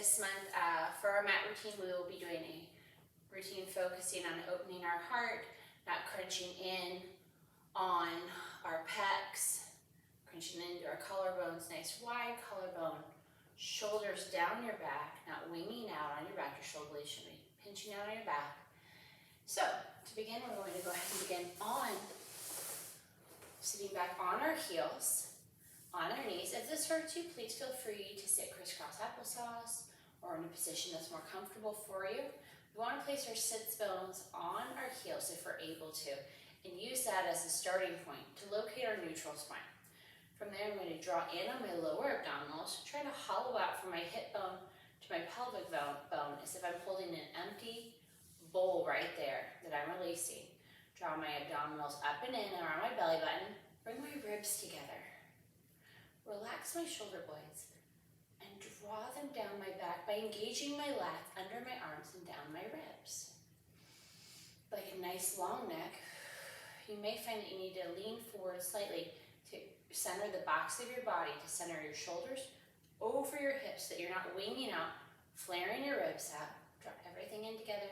This month, for our mat routine, we will be doing a routine focusing on opening our heart, not crunching in on our pecs, crunching into our collarbones, nice wide collarbone, shoulders down your back, not winging out on your back. Your shoulder blades should be pinching out on your back. So, to begin, we're going to go ahead and begin on sitting back on our heels, on our knees. If this hurts you, please feel free to sit crisscross applesauce or in a position that's more comfortable for you. We want to place our sits bones on our heels if we're able to, and use that as a starting point to locate our neutral spine. From there, I'm going to draw in on my lower abdominals, try to hollow out from my hip bone to my pelvic bone as if I'm holding an empty bowl right there that I'm releasing. Draw my abdominals up and in around my belly button. Bring my ribs together. Relax my shoulder blades and draw them down my back by engaging my lats under my arms and down my ribs. Like a nice long neck, you may find that you need to lean forward slightly to center the box of your body, to center your shoulders over your hips so that you're not winging out, flaring your ribs out. Draw everything in together.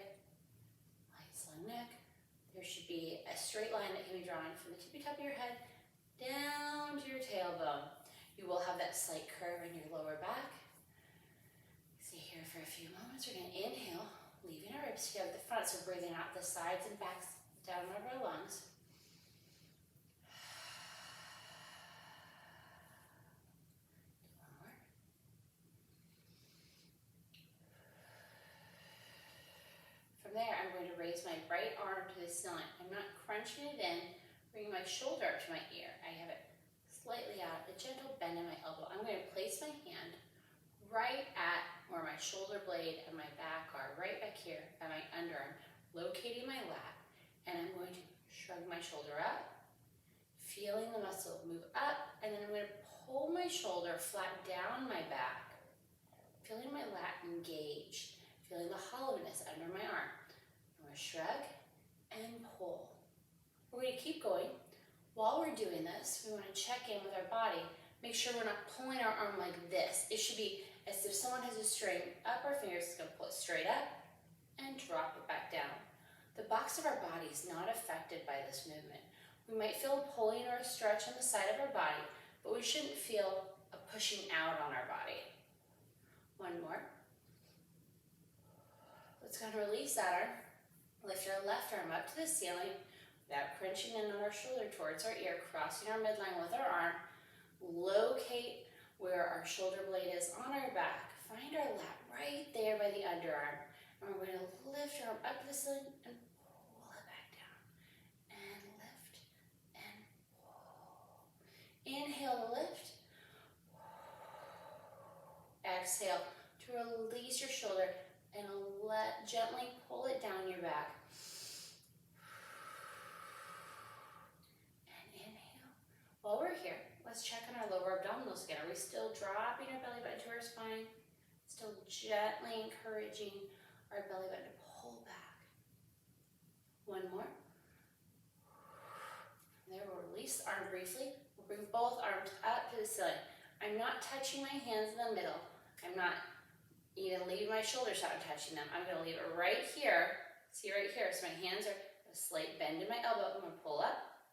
Nice long neck. There should be a straight line that can be drawn from the tippy top of your head down to your tailbone. You will have that slight curve in your lower back. Stay here for a few moments. We're going to inhale, leaving our ribs together at the front, so breathing out the sides and backs down over our lungs. One more. From there, I'm going to raise my right arm to the ceiling. I'm not crunching it in, bringing my shoulder up to my ear. I have it slightly out, a gentle bend in my elbow. I'm going to place my hand right at where my shoulder blade and my back are, right back here at my underarm, locating my lat, and I'm going to shrug my shoulder up, feeling the muscle move up, and then I'm going to pull my shoulder flat down my back, feeling my lat engaged, feeling the hollowness under my arm. I'm going to shrug and pull. We're going to keep going. While we're doing this, we want to check in with our body. Make sure we're not pulling our arm like this. It should be as if someone has a string up our fingers. It's going to pull it straight up and drop it back down. The box of our body is not affected by this movement. We might feel a pulling or a stretch on the side of our body, but we shouldn't feel a pushing out on our body. One more. Let's go and release that arm. Lift our left arm up to the ceiling without crunching in on our shoulder towards our ear, crossing our midline with our arm. Locate where our shoulder blade is on our back. Find our lat right there by the underarm. And we're going to lift our arm up to the ceiling and pull it back down. And lift and pull. Inhale to lift. Exhale to release your shoulder and gently pull it down your back. And inhale. While we're here, let's check on our lower abdominals again. Are we still dropping our belly button to our spine? Still gently encouraging our belly button to pull back. One more. There, we'll release the arm briefly. We'll bring both arms up to the ceiling. I'm not touching my hands in the middle. I'm not even leaving my shoulders out and touching them. I'm going to leave it right here. See right here. So my hands are a slight bend in my elbow. I'm going to pull up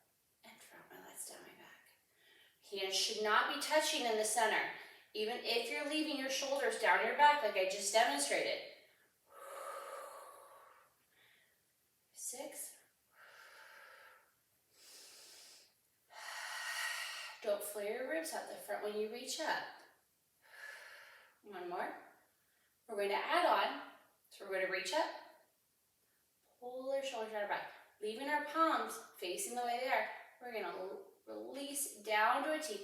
and drop my lats down my back. Hands should not be touching in the center, even if you're leaving your shoulders down your back like I just demonstrated. 6. Don't flare your ribs out the front when you reach up. One more. We're going to add on. So we're going to reach up, pull our shoulders out our back, leaving our palms facing the way they are. We're going to release down to a T,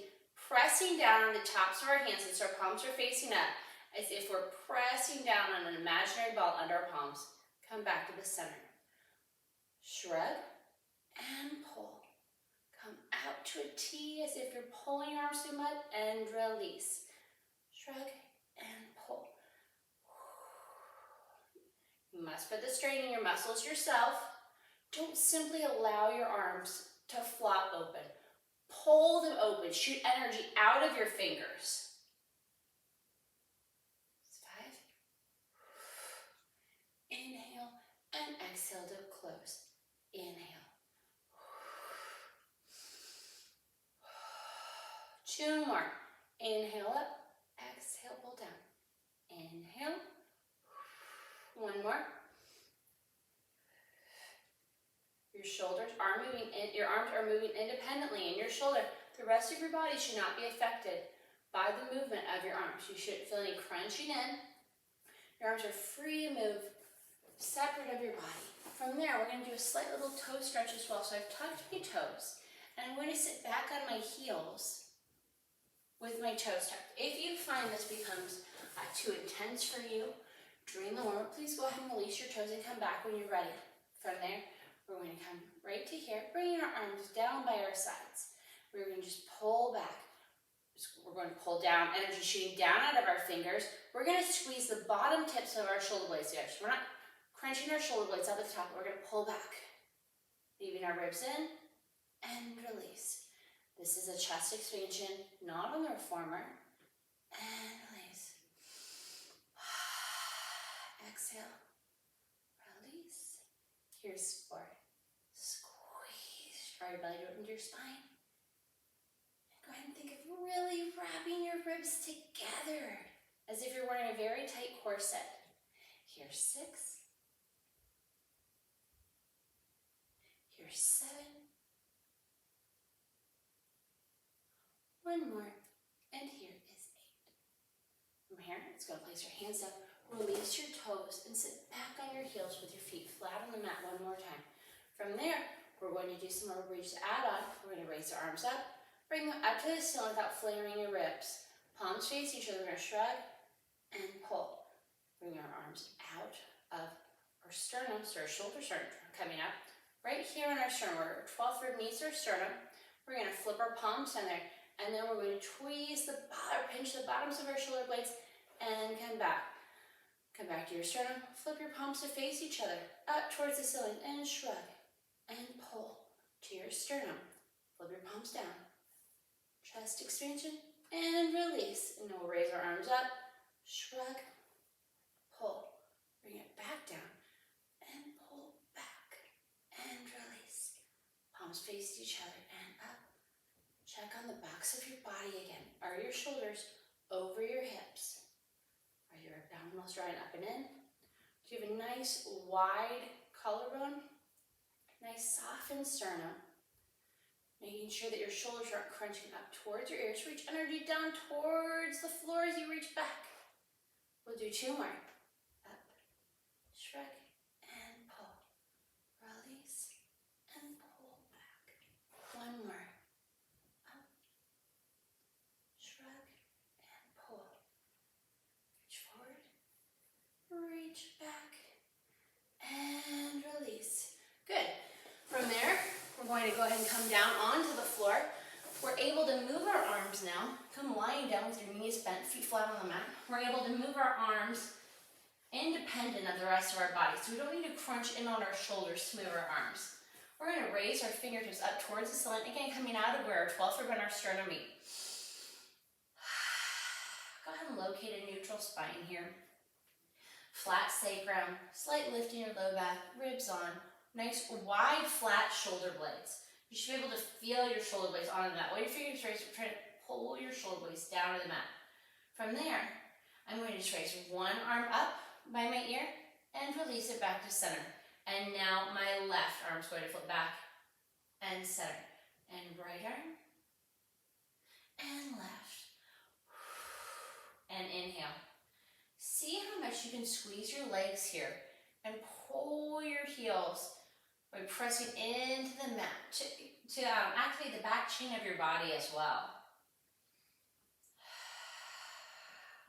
pressing down on the tops of our hands as our palms are facing up, as if we're pressing down on an imaginary ball under our palms. Come back to the center. Shrug and pull. Come out to a T as if you're pulling your arms through mud and release. Shrug and pull. You must put the strain in your muscles yourself. Don't simply allow your arms to flop open. Pull them open. Shoot energy out of your fingers. 5, exhale to close. Inhale. 2 more. Inhale up, exhale, pull down. Inhale. 1 more. Your shoulders are moving, your arms are moving independently in your shoulder. The rest of your body should not be affected by the movement of your arms. You shouldn't feel any crunching in. Your arms are free to move, separate of your body. From there, we're going to do a slight little toe stretch as well. So I've tucked my toes, and I'm going to sit back on my heels with my toes tucked. If you find this becomes too intense for you during the warm-up, please go ahead and release your toes and come back when you're ready. From there, we're going to come right to here, bringing our arms down by our sides. We're going to just pull back. We're going to pull down, energy shooting down out of our fingers. We're going to squeeze the bottom tips of our shoulder blades together. So we're not crunching our shoulder blades up at the top. We're going to pull back, leaving our ribs in and release. This is a chest expansion, not on the reformer. And release. Exhale. Release. Here's 4. Squeeze. Draw your belly to open to your spine. And go ahead and think of really wrapping your ribs together as if you're wearing a very tight corset. Here's 6. Here's 7. 1 more, and here is 8. From here, it's going to place your hands down, release your toes, and sit back on your heels with your feet flat on the mat 1 more time. From there, we're going to do some more bridge to add on. We're going to raise our arms up, bring them up to the ceiling without flaring your ribs. Palms face each other, we're going to shrug and pull. Bring our arms out of our sternum, so our shoulders are coming up. Right here on our sternum, where our 12th rib meets our sternum, we're going to flip our palms in there. And then we're going to tweeze pinch the bottoms of our shoulder blades and come back. Come back to your sternum, flip your palms to face each other, up towards the ceiling, and shrug, and pull to your sternum. Flip your palms down. Chest expansion, and release. And then we'll raise our arms up, shrug, pull. Bring it back down, and pull back, and release. Palms face each other, and up. Check on the backs of your body again. Are your shoulders over your hips? Are your abdominals drawing up and in? Do you have a nice wide collarbone? Nice softened sternum. Making sure that your shoulders aren't crunching up towards your ears. Reach energy down towards the floor as you reach back. We'll do 2 more. Up, shrug, and pull. Release, and pull back. 1 more. Reach back and release. Good. From there, we're going to go ahead and come down onto the floor. We're able to move our arms now. Come lying down with your knees bent, feet flat on the mat. We're able to move our arms independent of the rest of our body. So we don't need to crunch in on our shoulders to move our arms. We're going to raise our fingertips up towards the ceiling, again coming out of where our 12th rib and our sternum meet. Go ahead and locate a neutral spine here. Flat sacrum, slight lift in your low back, ribs on. Nice wide flat shoulder blades. You should be able to feel your shoulder blades on the mat. While your fingers raised, we're trying to pull your shoulder blades down to the mat. From there, I'm going to just raise one arm up by my ear and release it back to center. And now my left arm is going to flip back and center. And right arm and left. And inhale. See how much you can squeeze your legs here and pull your heels by pressing into the mat to activate the back chain of your body as well.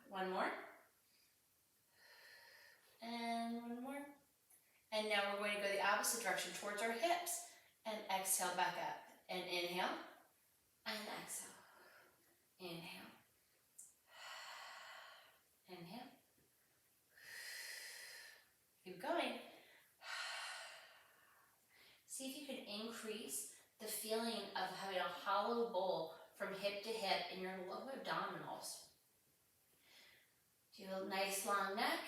1 more. And 1 more. And now we're going to go the opposite direction towards our hips and exhale back up. And inhale and exhale. Inhale. Inhale. Keep going. See if you can increase the feeling of having a hollow bowl from hip to hip in your low abdominals. Do a nice long neck,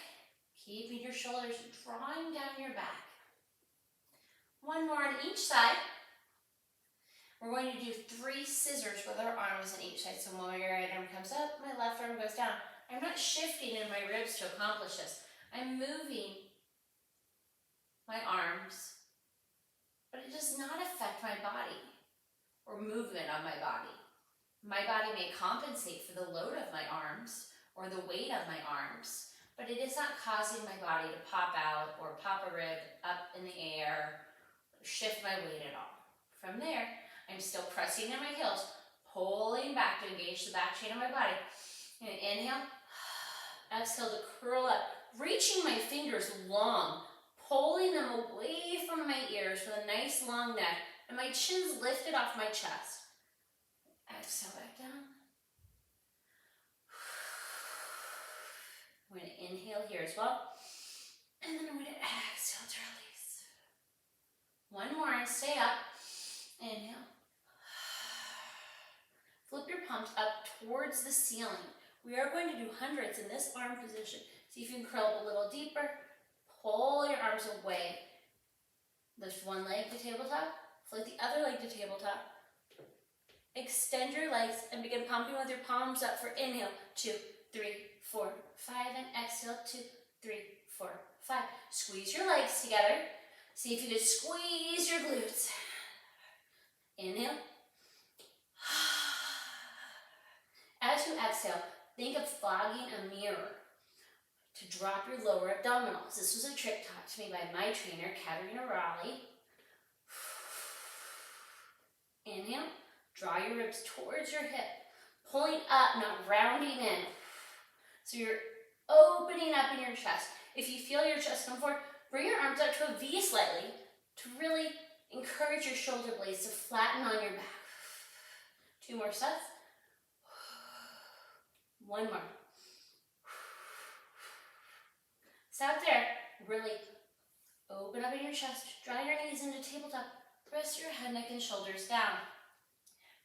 keeping your shoulders drawing down your back. One more on each side. We're going to do 3 scissors with our arms on each side. So when my right arm comes up, my left arm goes down. I'm not shifting in my ribs to accomplish this. I'm moving my arms, but it does not affect my body or movement on my body. My body may compensate for the load of my arms or the weight of my arms, but it is not causing my body to pop out or pop a rib up in the air, or shift my weight at all. From there, I'm still pressing in my heels, pulling back to engage the back chain of my body. And inhale, exhale to curl up, reaching my fingers long, pulling them away from my ears with a nice long neck, and my chin's lifted off my chest. Exhale back down. I'm going to inhale here as well, and then I'm going to exhale to release. One more and stay up. Inhale. Flip your palms up towards the ceiling. We are going to do hundreds in this arm position. See if you can curl up a little deeper. Pull your arms away. Lift one leg to tabletop. Float the other leg to tabletop. Extend your legs and begin pumping with your palms up for inhale. 2, 3, 4, 5. And exhale. 2, 3, 4, 5. Squeeze your legs together. See if you can squeeze your glutes. Inhale. As you exhale, think of fogging a mirror to drop your lower abdominals. This was a trick taught to me by my trainer, Katerina Raleigh. Inhale, draw your ribs towards your hip, pulling up, not rounding in. So you're opening up in your chest. If you feel your chest come forward, bring your arms up to a V slightly to really encourage your shoulder blades to flatten on your back. 2 more sets. 1 more. Stop there. Really open up in your chest. Draw your knees into tabletop. Press your head, neck, and shoulders down.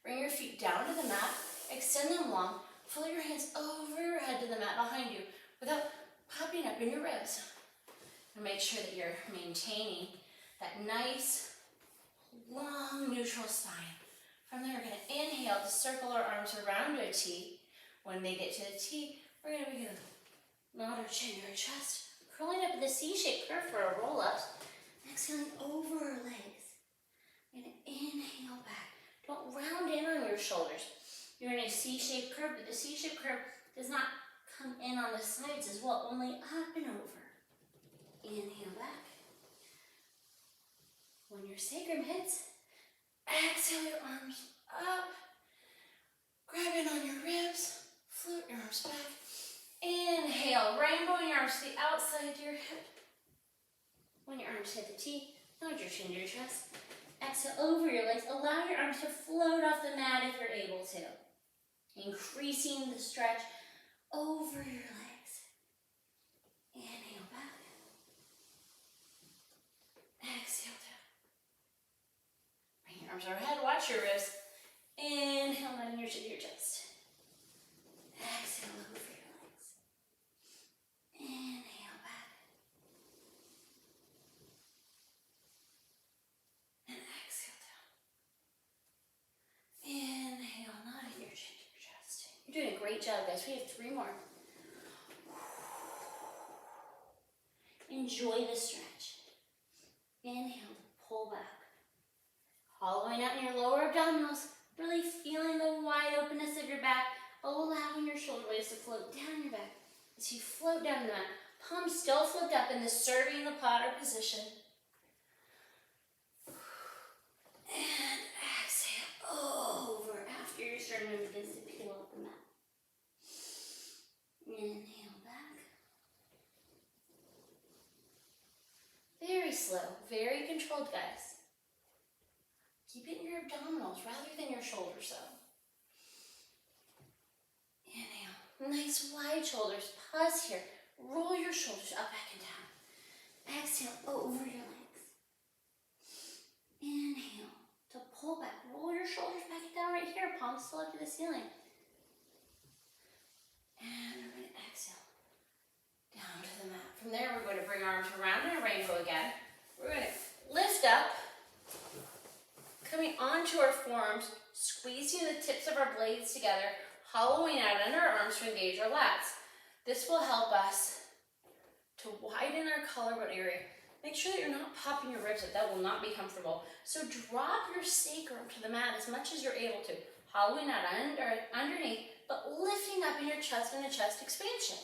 Bring your feet down to the mat. Extend them long. Pull your hands over your head to the mat behind you without popping up in your ribs. And make sure that you're maintaining that nice, long, neutral spine. From there, we're going to inhale to circle our arms around to a T. When they get to the T, we're going to begin to nod our chin to our chest, curling up in the C-shaped curve for a roll-up. Exhaling over our legs. We're going to inhale back. Don't round in on your shoulders. You're in a C-shaped curve, but the C-shaped curve does not come in on the sides as well, only up and over. Inhale back. When your sacrum hits, exhale your arms up. Grab in on your ribs. Float your arms back. Inhale, rainbowing your arms to the outside of your hip. When your arms hit the T, nod your chin to your chest. Exhale over your legs. Allow your arms to float off the mat if you're able to. Increasing the stretch over your legs. Inhale back. Exhale down. Bring your arms overhead. Watch your ribs. Inhale, nodding your chin to your chest. Exhale over your legs. Inhale back. And exhale down. Inhale, nodding your chin to your chest. You're doing a great job, guys. We have 3 more. Enjoy the stretch. Inhale to pull back. Hollowing out in your lower abdominals. Really feeling the wide openness of your back. Allowing your shoulder blades to float down your back. As you float down the mat, palms still flipped up in the serving the platter position. And exhale over after your sternum begins to peel up the mat. Inhale back. Very slow, very controlled, guys. Keep it in your abdominals rather than your shoulders, though. Inhale. Nice wide shoulders. Pause here. Roll your shoulders up, back, and down. Exhale over your legs. Inhale to pull back. Roll your shoulders back and down right here. Palms still up to the ceiling. And we're going to exhale down to the mat. From there, we're going to bring our arms around in a rainbow again. We're going to lift up into our forearms, squeezing the tips of our blades together, hollowing out under our arms to engage our lats. This will help us to widen our collarbone area. Make sure that you're not popping your ribs up. That will not be comfortable. So drop your sacrum to the mat as much as you're able to, hollowing out underneath, but lifting up in your chest in a chest expansion.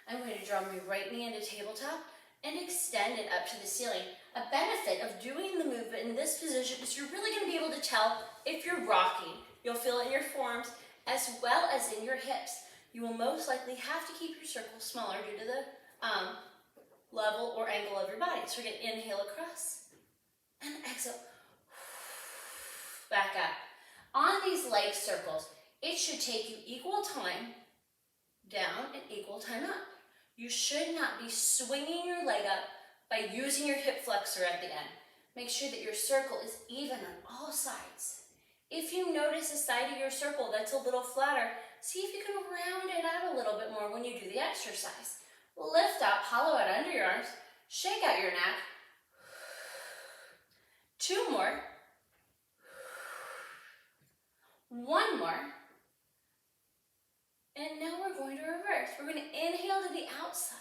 I'm going to draw my right knee into tabletop and extend it up to the ceiling. A benefit of doing the movement in this position is you're really going to be able to tell if you're rocking. You'll feel it in your forearms as well as in your hips. You will most likely have to keep your circle smaller due to the level or angle of your body. So we're going to inhale across and exhale. Back up. On these leg circles, it should take you equal time down and equal time up. You should not be swinging your leg up by using your hip flexor at the end. Make sure that your circle is even on all sides. If you notice a side of your circle that's a little flatter, see if you can round it out a little bit more when you do the exercise. Lift up, hollow out under your arms, shake out your neck. 2 more. 1 more. And now we're going to reverse. We're going to inhale to the outside.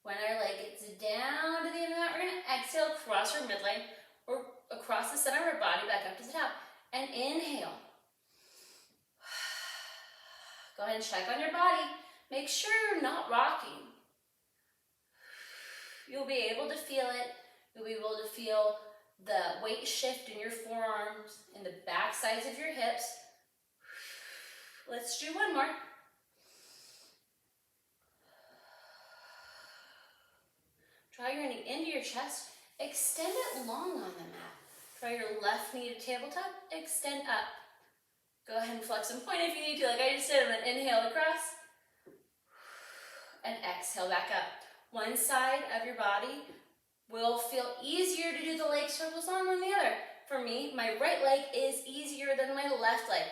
When our leg gets down to the end of that, we're going to exhale across our midline or across the center of our body back up to the top. And inhale. Go ahead and check on your body. Make sure you're not rocking. You'll be able to feel it. You'll be able to feel the weight shift in your forearms and the back sides of your hips. Let's do 1 more. Draw your knee into your chest. Extend it long on the mat. Draw your left knee to tabletop. Extend up. Go ahead and flex and point if you need to, like I just did. And then inhale across. And exhale back up. One side of your body will feel easier to do the leg circles on than the other. For me, my right leg is easier than my left leg.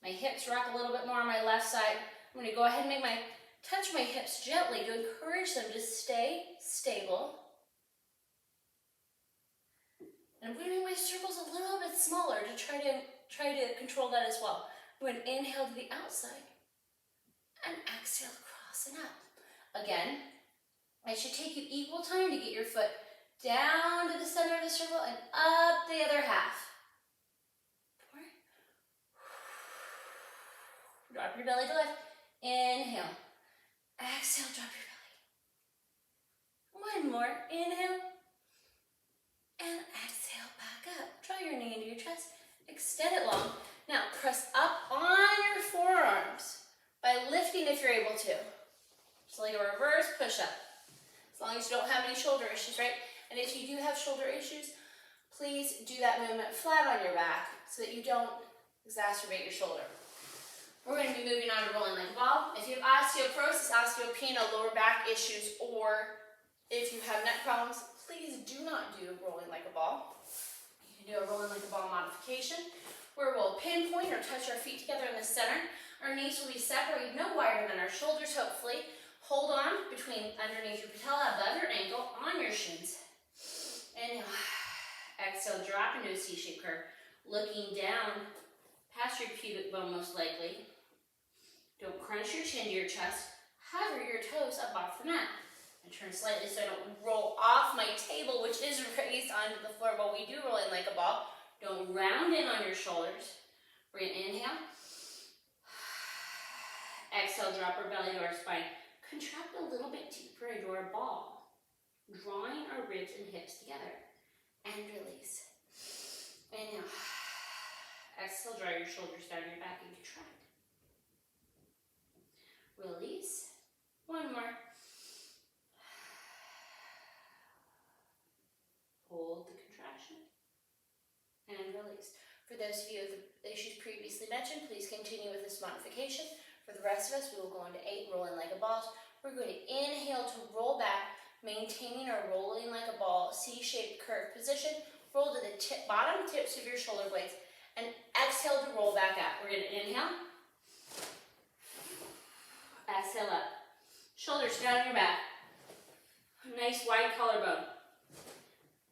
My hips rock a little bit more on my left side. I'm going to go ahead and touch my hips gently to encourage them to stay stable. And I'm going to make my circles a little bit smaller to try to control that as well. I'm going to inhale to the outside and exhale across and up. Again, it should take you equal time to get your foot down to the center of the circle and up the other half. 4. Drop your belly to lift. Inhale. Exhale, drop your belly. 1 more. Inhale. And exhale back up. Draw your knee into your chest. Extend it long. Now, press up on your forearms by lifting if you're able to. Just like a reverse push-up. As long as you don't have any shoulder issues, right? And if you do have shoulder issues, please do that movement flat on your back so that you don't exacerbate your shoulder. We're going to be moving on to rolling like a ball. If you have osteoporosis, osteopenia, lower back issues, or if you have neck problems, please do not do rolling like a ball. You can do a rolling like a ball modification where we'll pinpoint or touch our feet together in the center. Our knees will be separated no wider than our shoulders, hopefully. Hold on between underneath your patella, above your ankle, on your shins. Inhale. Exhale, drop into a C-shaped curve. Looking down past your pubic bone most likely. Don't crunch your chin to your chest. Hover your toes up off the mat. And turn slightly so I don't roll off my table, which is raised onto the floor while we do roll in like a ball. Don't round in on your shoulders. We're going to inhale. Exhale, drop our belly to our spine. Contract a little bit deeper into our ball, drawing our ribs and hips together. And release. Inhale. Exhale, draw your shoulders down your back and contract. Release. 1 more. Hold the contraction. And release. For those of you with the issues previously mentioned, please continue with this modification. For the rest of us, we will go into 8 rolling like a ball. We're going to inhale to roll back, maintaining our rolling like a ball, C-shaped curve position. Roll to the bottom tips of your shoulder blades and exhale to roll back up. We're going to inhale. Exhale up. Shoulders down on your back. Nice wide collarbone.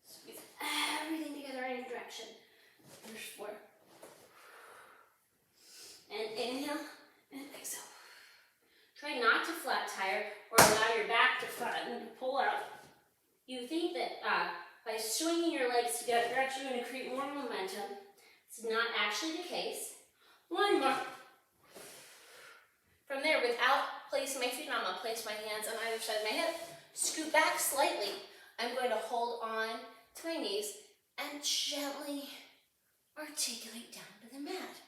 Squeeze everything together in any direction. There's 4. And inhale and exhale. Try not to flat tire or allow your back to front and pull out. You think that by swinging your legs together, you're actually going to create more momentum. It's not actually the case. 1 more. From there, without placing my feet on, I'm going to place my hands on either side of my hip, scoot back slightly. I'm going to hold on to my knees and gently articulate down to the mat.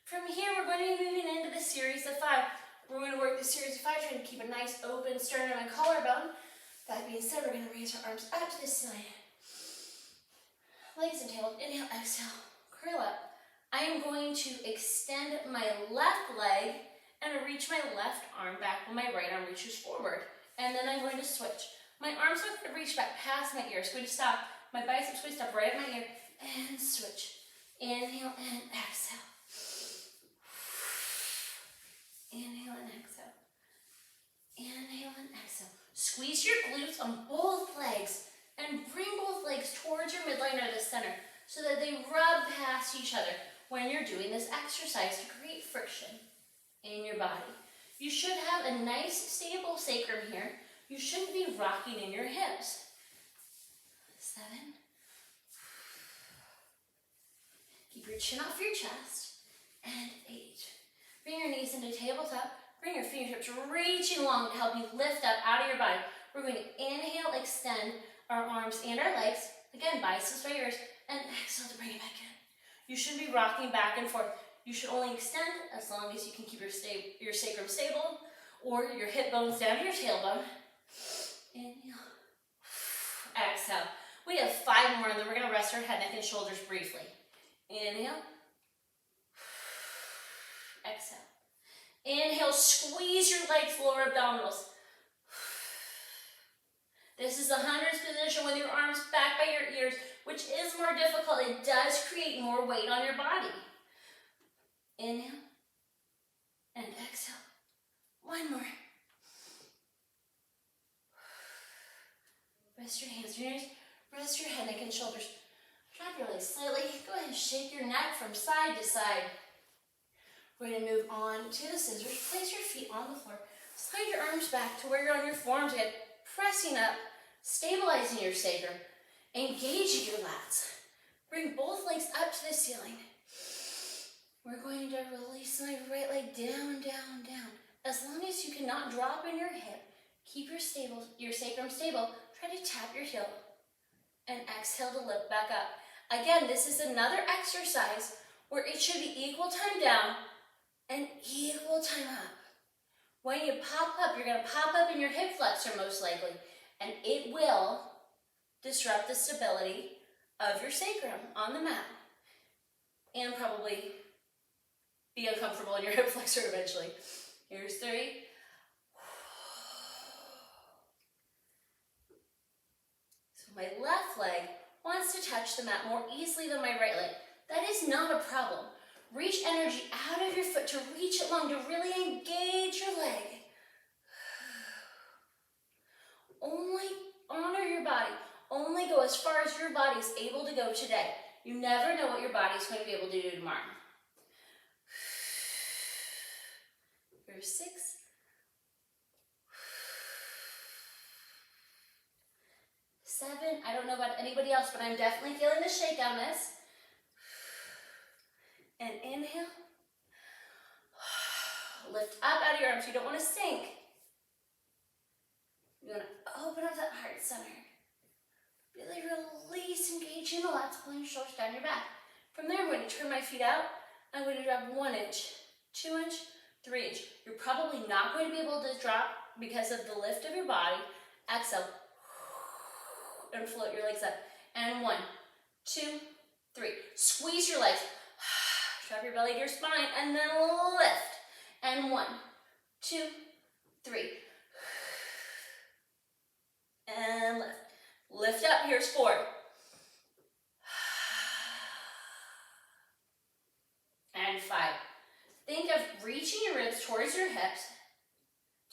From here, we're going to be moving into the series of 5. We're going to work the series of 5, trying to keep a nice open sternum and collarbone. That being said, we're going to raise our arms up to the side. Legs and tail. Inhale, exhale, curl up. I am going to extend my left leg and reach my left arm back while my right arm reaches forward. And then I'm going to switch. My arms are going to reach back past my ear. It's going to stop. My biceps going to stop right at my ear and switch. Inhale and exhale. Inhale and exhale. Inhale and exhale. Squeeze your glutes on both legs and bring both legs towards your midline or the center so that they rub past each other when you're doing this exercise to create friction in your body. You should have a nice stable sacrum here. You shouldn't be rocking in your hips. 7. Keep your chin off your chest. And 8. Bring your knees into tabletop. Bring your fingertips reaching long to help you lift up out of your body. We're going to inhale, extend our arms and our legs. Again, biceps by ears. And exhale to bring it back in. You shouldn't be rocking back and forth. You should only extend as long as you can keep your sacrum stable or your hip bones down to your tailbone. Inhale. Exhale. We have 5 more and then we're going to rest our head, neck, and shoulders briefly. Inhale. Exhale. Inhale, squeeze your legs, lower abdominals. This is the 100's position with your arms back by your ears, which is more difficult. It does create more weight on your body. Inhale and exhale. 1 more. Rest your hands, your knees. Rest your head, neck, and shoulders. Drop your legs slightly. Go ahead and shake your neck from side to side. We're going to move on to the scissors. Place your feet on the floor. Slide your arms back to where you're on your forearms again. Pressing up, stabilizing your sacrum. Engaging your lats. Bring both legs up to the ceiling. We're going to release my right leg down, down, down. As long as you cannot drop in your hip, keep your sacrum stable. Try to tap your heel. And exhale to lift back up. Again, this is another exercise where it should be equal time down and equal time up. When you pop up, you're going to pop up in your hip flexor most likely, and it will disrupt the stability of your sacrum on the mat and probably be uncomfortable in your hip flexor eventually. Here's 3. So my left leg wants to touch the mat more easily than my right leg. That is not a problem. Reach energy out of your foot to reach it long, to really engage your leg. Only honor your body. Only go as far as your body is able to go today. You never know what your body is going to be able to do tomorrow. Here's 6. 7. I don't know about anybody else, but I'm definitely feeling the shake on this. And inhale. Lift up out of your arms. You don't want to sink. You want to open up that heart center. Really release, engaging the lats, pulling your shoulders down your back. From there, I'm going to turn my feet out. I'm going to drop 1 inch, 2 inch, 3 inch. You're probably not going to be able to drop because of the lift of your body. Exhale. And float your legs up. And 1, 2, 3. Squeeze your legs. Drop your belly to your spine. And then lift. And 1, 2, 3. And lift. Lift up. Here's 4. And 5. Think of reaching your ribs towards your hips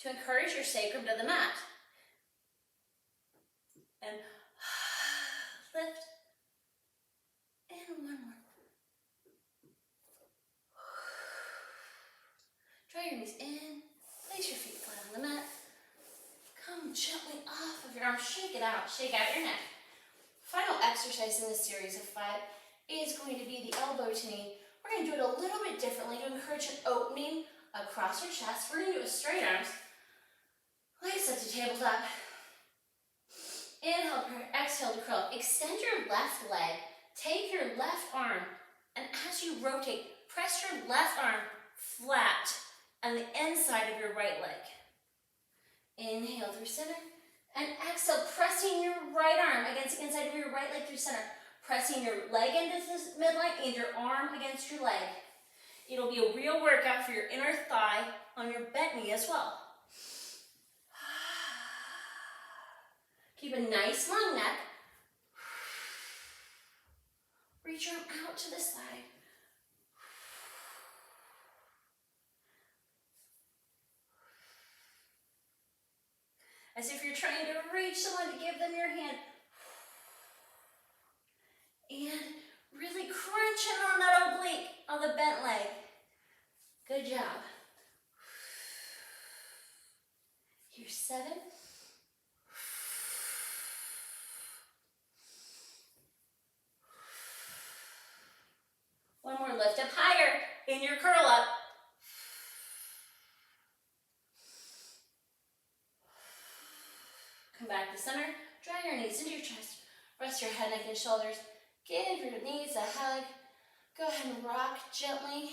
to encourage your sacrum to the mat. And lift. And 1 more. Draw your knees in. Place your feet flat on the mat. Come gently off of your arms. Shake it out. Shake out your neck. Final exercise in this series of 5 is going to be the elbow to knee. We're going to do it a little bit differently to encourage an opening across your chest. We're going to do it with straight arms. Legs up to tabletop. Inhale, exhale to curl. Extend your left leg. Take your left arm, and as you rotate, press your left arm flat on the inside of your right leg. Inhale through center, and exhale, pressing your right arm against the inside of your right leg through center. Pressing your leg into this midline and your arm against your leg. It'll be a real workout for your inner thigh on your bent knee as well. Keep a nice long neck. Reach your arm out to the side. As if you're trying to reach someone to give them your hand. And really crunching on that oblique, on the bent leg. Good job. Here's 7. One more, lift up higher in your curl up. Come back to center, draw your knees into your chest. Rest your head, neck, and shoulders. Give your knees a hug. Go ahead and rock gently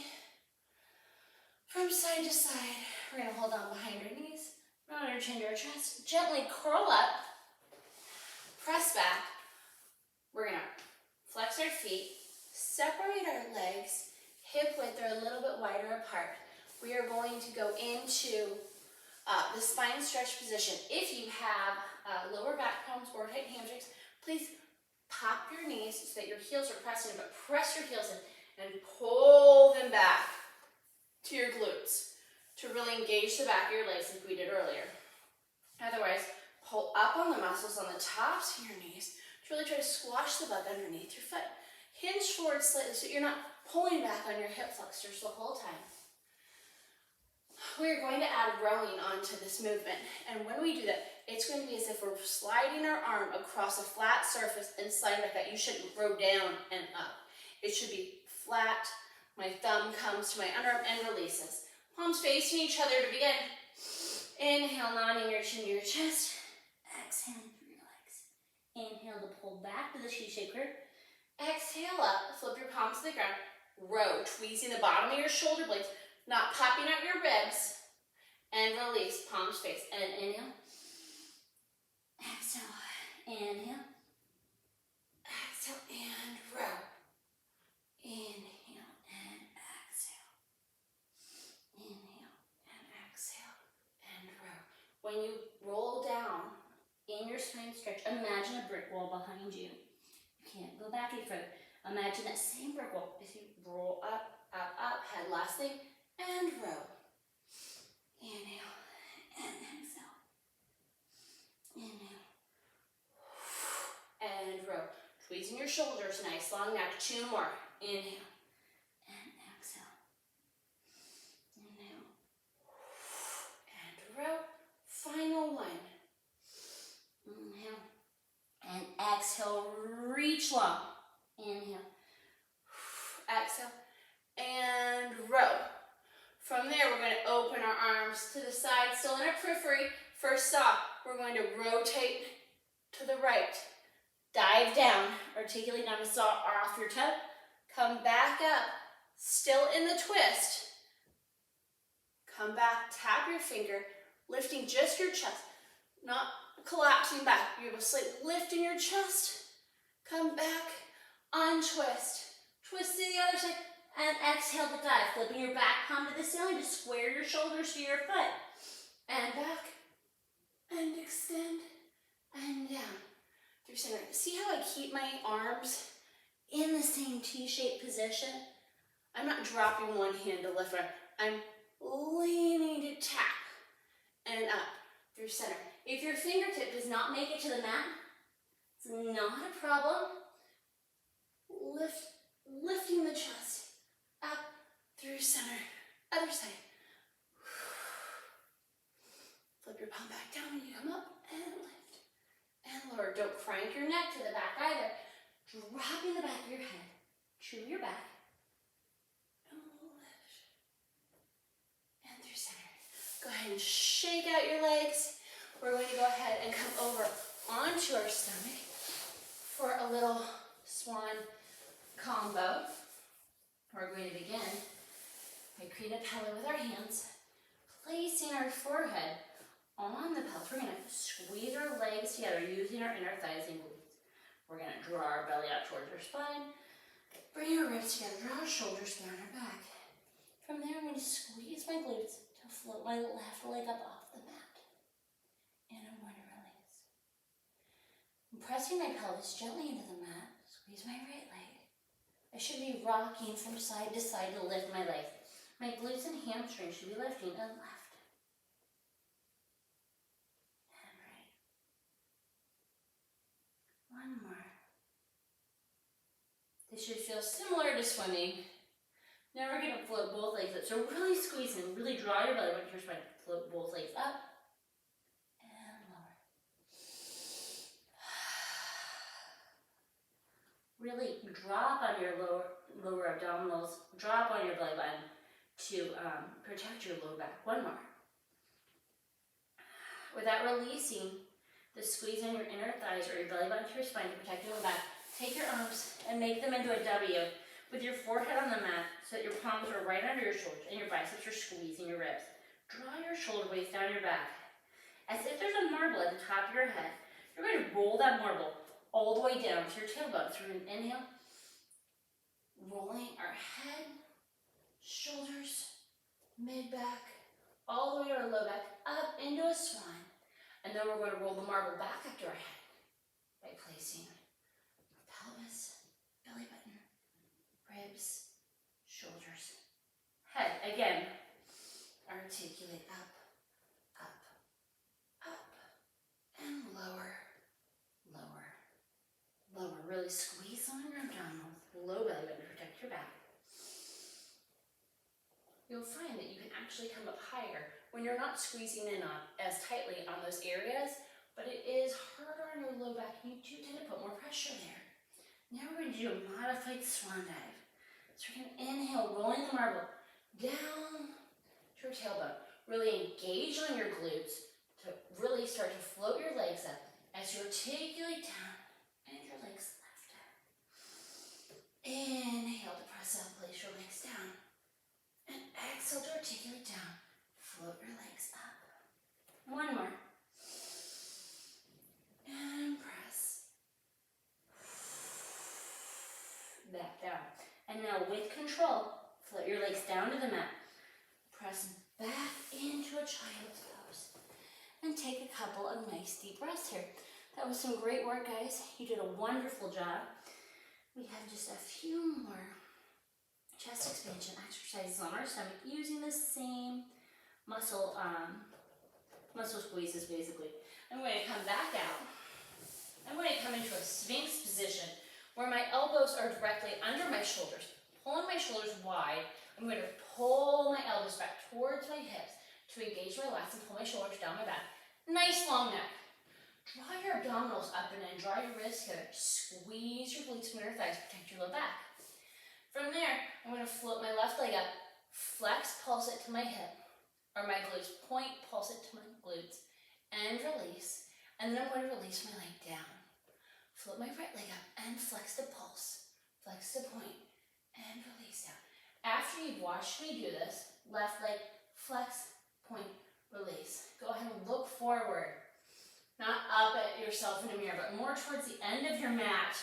from side to side. We're going to hold on behind your knees. Round your chin to your chest. Gently curl up. Press back. We're going to flex our feet. Separate our legs. Hip width are a little bit wider apart. We are going to go into the spine stretch position. If you have lower back problems or tight hamstrings, please pop your knees so that your heels are pressing in, but press your heels in and pull them back to your glutes to really engage the back of your legs like we did earlier. Otherwise, pull up on the muscles on the tops of your knees to really try to squash the bug underneath your foot. Hinge forward slightly so you're not pulling back on your hip flexors the whole time. We're going to add rowing onto this movement, and when we do that, it's going to be as if we're sliding our arm across a flat surface and sliding back out. You shouldn't row down and up. It should be flat. My thumb comes to my underarm and releases. Palms facing each other to begin. Inhale, nodding your chin to your chest. Exhaling through your legs. Inhale to pull back to the she-shaped curve. Exhale up, flip your palms to the ground. Row, tweezing the bottom of your shoulder blades, not popping out your ribs. And release, palms face. And inhale. Exhale. Inhale. Exhale and row. Inhale and exhale. Inhale and exhale and row. When you roll down in your spine stretch, imagine a brick wall behind you. You can't go back any further. Imagine that same brick wall as you roll up, up, up, head last thing, and row. Inhale and exhale. Inhale and row. Tweezing your shoulders, nice long neck. 2 more. Inhale and exhale. Inhale and row. Final one. Inhale and exhale. Reach long. Inhale. Exhale and row. From there, we're going to open our arms to the side, still in our periphery. First stop, we're going to rotate to the right. Dive down, articulate down to saw off your toe. Come back up, still in the twist. Come back, tap your finger, lifting just your chest, not collapsing back. You have a slight lift in your chest. Come back, untwist. Twist to the other side. And exhale to dive, flipping your back palm to the ceiling to square your shoulders to your foot. And back, and extend, and down. Through center. See how I keep my arms in the same T-shaped position? I'm not dropping one hand to lift one. I'm leaning to tap and up through center. If your fingertip does not make it to the mat, it's not a problem. Lifting the chest. Up through center. Other side. to the back either. Dropping the back of your head to your back. And lift. And through center. Go ahead and shake out your legs. We're going to go ahead and come over onto our stomach for a little swan combo. We're going to begin by creating a pillow with our hands, placing our forehead on the pelvis. We're going to squeeze our legs together using our inner thighs and glutes. We're going to draw our belly out towards our spine, bring our ribs together, draw our shoulders down our back. From there, I'm going to squeeze my glutes to float my left leg up off the mat. And I'm going to release. I'm pressing my pelvis gently into the mat, squeeze my right leg. I should be rocking from side to side to lift my legs. My glutes and hamstrings should be lifting and left. And right. One more. This should feel similar to swimming. Now we're going to float both legs up. So really squeeze and really draw your belly button to your spine. Float both legs up and lower. Really drop on your lower abdominals, drop on your belly button to protect your low back. One more. Without releasing the squeeze on your inner thighs or your belly button to your spine to protect your low back, take your arms and make them into a W with your forehead on the mat so that your palms are right under your shoulders and your biceps are squeezing your ribs. Draw your shoulder blades down your back as if there's a marble at the top of your head. You're going to roll that marble all the way down to your tailbone. So we're going to inhale, rolling our head, shoulders, mid-back, all the way to our low back, up into a swan. And then we're going to roll the marble back up to our head by placing our pelvis, belly button, ribs, shoulders, head. Again, articulate up, up, up, and lower, lower, lower. Really squeeze on your abdominals, low belly button to protect your back. You'll find that you can actually come up higher when you're not squeezing in as tightly on those areas, but it is harder on your low back. You do tend to put more pressure there. Now we're going to do a modified swan dive. So we're going to inhale, rolling the marble down to your tailbone. Really engage on your glutes to really start to float your legs up as you articulate down and your legs left. Inhale to press up, place your legs down. And exhale to articulate down. Float your legs up. One more. And press. Back down. And now with control, float your legs down to the mat. Press back into a child's pose. And take a couple of nice deep breaths here. That was some great work, guys. You did a wonderful job. We have just a few more chest expansion exercises on our stomach using the same muscle squeezes basically. I'm going to come back out. I'm going to come into a Sphinx position where my elbows are directly under my shoulders. Pulling my shoulders wide, I'm going to pull my elbows back towards my hips to engage my lats and pull my shoulders down my back. Nice long neck. Draw your abdominals up and then draw your wrists together. Squeeze your glutes and your thighs, protect your low back. From there, I'm going to float my left leg up, flex, pulse it to my hip, or my glutes, point, pulse it to my glutes, and release. And then I'm going to release my leg down. Float my right leg up and flex to pulse, flex to point, and release down. After you've watched me do this, left leg, flex, point, release. Go ahead and look forward, not up at yourself in a mirror, but more towards the end of your mat.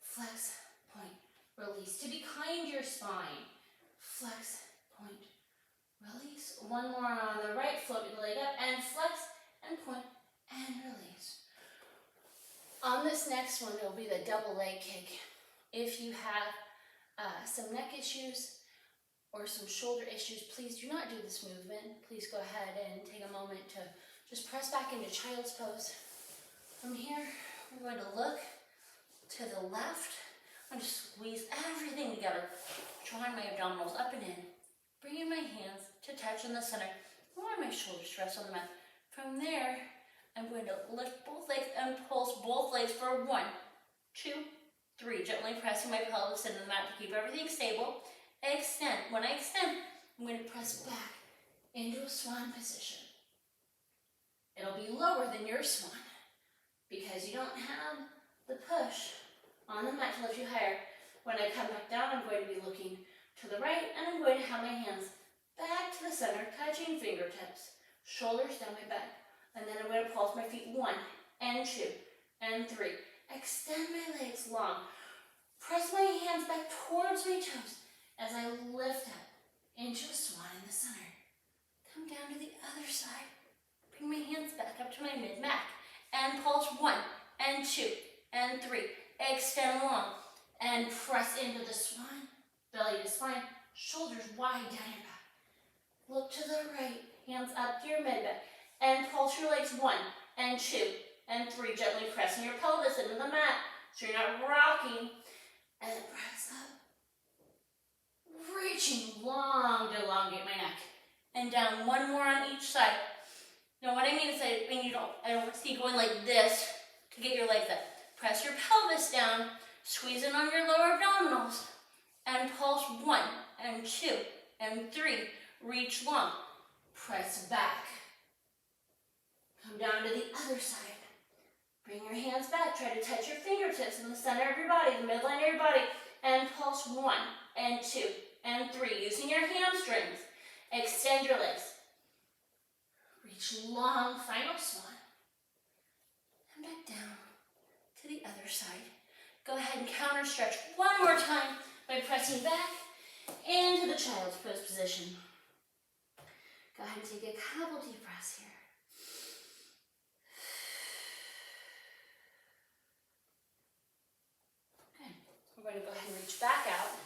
Flex, point, release. To be kind to your spine. Flex, point, release. One more on the right, float your leg up and flex and point and release. On this next one, it'll be the double leg kick. If you have some neck issues or some shoulder issues, please do not do this movement. Please go ahead and take a moment to just press back into child's pose. From here, we're going to look to the left. I'm going to squeeze everything together, drawing my abdominals up and in, bringing my hands to touch in the center, allowing my shoulders to rest on the mat. From there, I'm going to lift both legs and pulse both legs for 1, 2, 3. Gently pressing my pelvis into the mat to keep everything stable. Extend. When I extend, I'm going to press back into a swan position. It'll be lower than your swan because you don't have the push on the mat to lift you higher. When I come back down, I'm going to be looking to the right, and I'm going to have my hands back to the center, touching fingertips, shoulders down my back. And then I'm going to pulse my feet 1 and 2 and 3. Extend my legs long. Press my hands back towards my toes as I lift up into a swan in the center. Come down to the other side. Bring my hands back up to my mid-mat. And pulse 1 and 2 and 3. Extend long. And press into the swan. Belly to spine. Shoulders wide down your back. Look to the right. Hands up to your mid-back. And pulse your legs 1 and 2 and 3. Gently pressing your pelvis into the mat so you're not rocking. And press up. Reaching long to elongate my neck. And down. 1 more on each side. Now what I mean is I don't see you going like this to get your legs up. Press your pelvis down. Squeeze in on your lower abdominals. And pulse 1 and 2 and 3. Reach long. Press back. Come down to the other side. Bring your hands back. Try to touch your fingertips in the center of your body, the midline of your body. And pulse 1 and 2 and 3. Using your hamstrings. Extend your legs. Reach long, final swan. And back down to the other side. Go ahead and counter stretch 1 more time by pressing back into the child's pose position. Go ahead and take a couple deep breaths here. Good. We're going to go ahead and reach back out.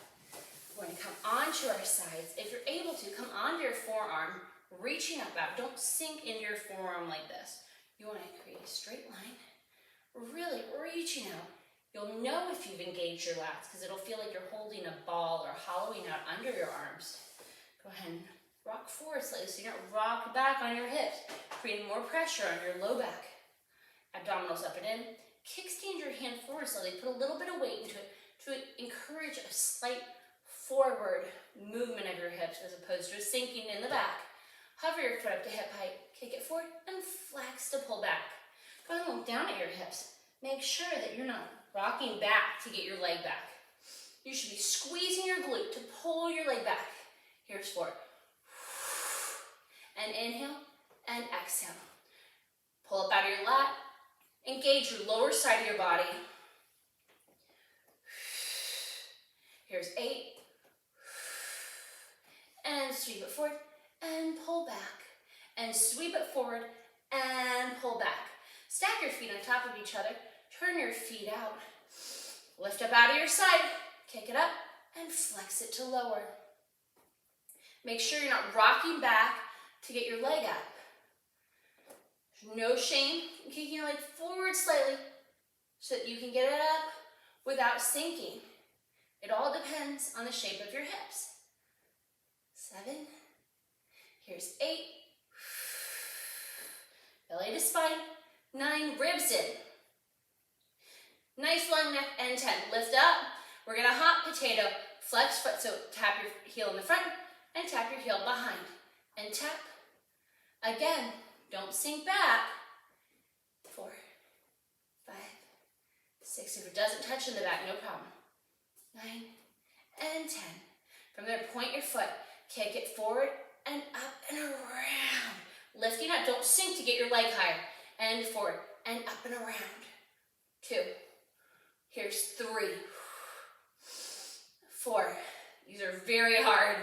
We're going to come onto our sides. If you're able to, come onto your forearm, reaching up out. Don't sink into your forearm like this. You want to create a straight line. Really reaching out. You'll know if you've engaged your lats because it'll feel like you're holding a ball or hollowing out under your arms. Go ahead and rock forward slightly so you're not rocked back on your hips, creating more pressure on your low back. Abdominals up and in. Kickstand your hand forward slightly. Put a little bit of weight into it to encourage a slight forward movement of your hips as opposed to sinking in the back. Hover your foot up to hip height. Kick it forward and flex to pull back. Go ahead and look down at your hips. Make sure that you're not rocking back to get your leg back. You should be squeezing your glute to pull your leg back. Here's 4. And inhale and exhale. Pull up out of your lat. Engage your lower side of your body. Here's 8. And sweep it forward and pull back. And sweep it forward and pull back. Stack your feet on top of each other. Turn your feet out. Lift up out of your side. Kick it up and flex it to lower. Make sure you're not rocking back to get your leg up. There's no shame in kicking your leg forward slightly so that you can get it up without sinking. It all depends on the shape of your hips. 7. Here's 8. Belly to spine. 9. Ribs in. Nice long neck and 10. Lift up. We're going to hop potato. Flex foot. So tap your heel in the front and tap your heel behind. And tap. Again. Don't sink back. 4, 5, 6. If it doesn't touch in the back, no problem. 9 and 10. From there, point your foot. Kick it forward and up and around. Lifting up. Don't sink to get your leg higher. And forward and up and around. 2. Here's 3. 4. These are very hard.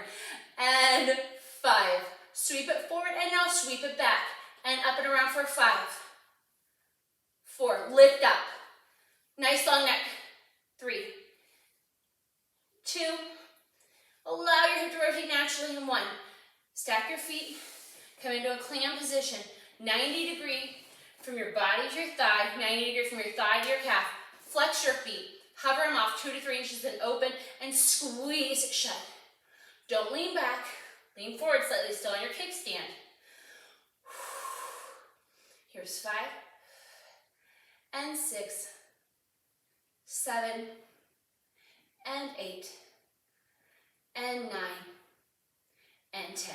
And 5. Sweep it forward and now sweep it back. And up and around for 5. 4. Lift up. Nice long neck. 3. 2. Allow your hip to rotate naturally in 1. Stack your feet. Come into a clam position. 90 degree from your body to your thigh. 90 degree from your thigh to your calf. Flex your feet. Hover them off 2 to 3 inches and open and squeeze it shut. Don't lean back. Lean forward slightly, still on your kickstand. Here's 5 and 6, 7, and 8, and 9, and 10.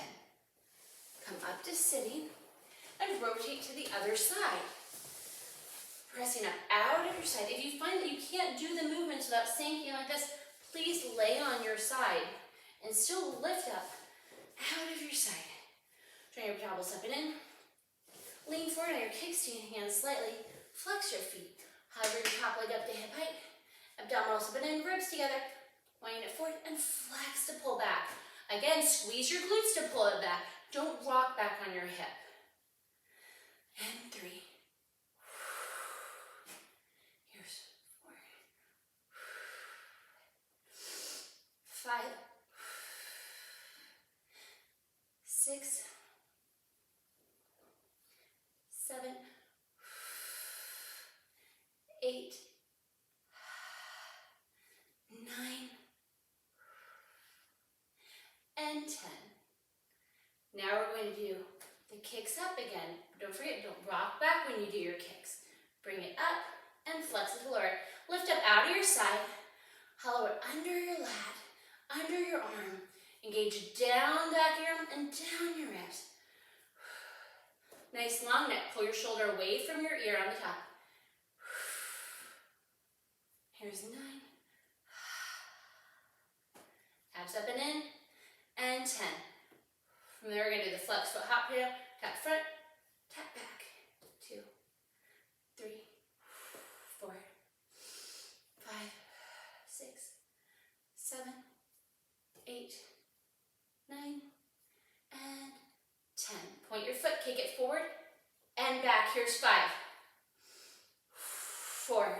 Come up to sitting and rotate to the other side. Pressing up out of your side. If you find that you can't do the movements without sinking like this, please lay on your side and still lift up out of your side. Turn your elbows up and in. Lean forward on your kickstand hands slightly. Flex your feet. Hover your top leg up to hip height. Abdominals up and in, ribs together. Wind it forward and flex to pull back. Again, squeeze your glutes to pull it back. Don't rock back on your hip. And 3. Here's 4. 5. 6. 7. 8. 9. And 10. Now we're going to do the kicks up again. Don't forget, don't rock back when you do your kicks. Bring it up and flex it to lower it. Lift up out of your side. Hollow it under your lat, under your arm. Engage down back your arm and down your ribs. Nice long neck. Pull your shoulder away from your ear on the top. Here's 9. Abs up and in. And 10. From there, we're going to do the flex foot hop potato. Tap front, tap back. 2, 3, 4, 5, 6, 7, 8, 9, and 10. Point your foot, kick it forward and back. Here's 5, 4,